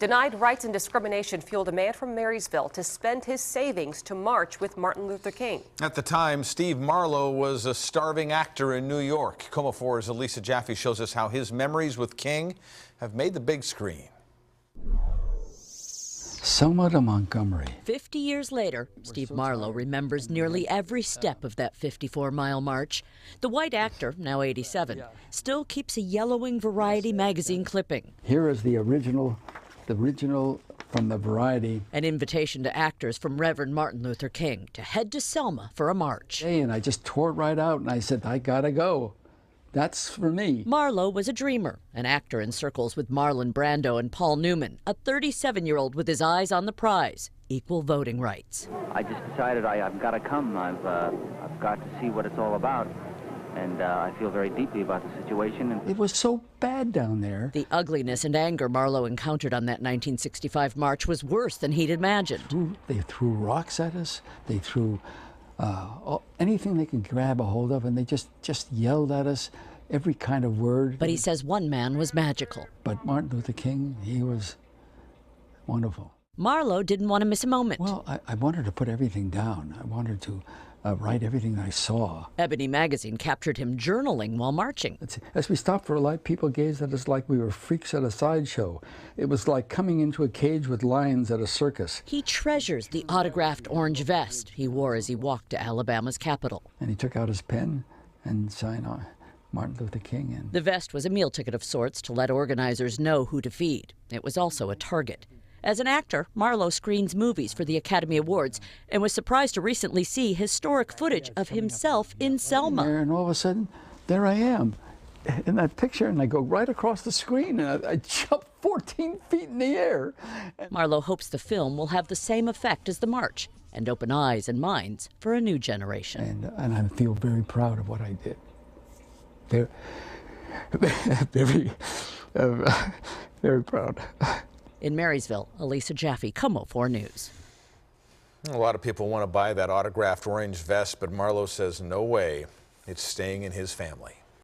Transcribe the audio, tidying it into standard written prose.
Denied rights and discrimination fueled a man from Marysville to spend his savings to march with Martin Luther King. At the time, Steve Marlo was a starving actor in New York. KOMO 4's Elisa Jaffe shows us how his memories with King have made the big screen. Selma to Montgomery. 50 years later, Steve Marlo remembers nearly every step of that 54-mile march. The white actor, now 87, still keeps a yellowing Variety magazine clipping. Here is the original from the Variety. An invitation to actors from Reverend Martin Luther King to head to Selma for a march. And I just tore it right out and I said, I gotta go. That's for me. Marlo was a dreamer, an actor in circles with Marlon Brando and Paul Newman, a 37-year-old with his eyes on the prize, equal voting rights. I just decided I've got to come. I've got to see what it's all about. And I feel very deeply about the situation. It was so bad down there. The ugliness and anger Marlo encountered on that 1965 march was worse than he'd imagined. They threw rocks at us. They threw anything they could grab a hold of, and they just yelled at us, every kind of word. But he says one man was magical. But Martin Luther King, he was wonderful. Marlo didn't want to miss a moment. Well, I wanted to put everything down. I wanted to write everything I saw. Ebony magazine captured him journaling while marching. As we stopped for a light, people gazed at us like we were freaks at a sideshow. It was like coming into a cage with lions at a circus. He treasures the autographed orange vest he wore as he walked to Alabama's capital. And he took out his pen and signed on Martin Luther King. And the vest was a meal ticket of sorts to let organizers know who to feed. It was also a target. As an actor, Marlo screens movies for the Academy Awards and was surprised to recently see historic footage of himself in Selma. And all of a sudden, there I am in that picture, and I go right across the screen, and I jump 14 feet in the air. Marlo hopes the film will have the same effect as the march and open eyes and minds for a new generation. And I feel very proud of what I did. Very proud. In Marysville, Elisa Jaffe, KOMO 4 News. A lot of people want to buy that autographed orange vest, but Marlo says no way. It's staying in his family.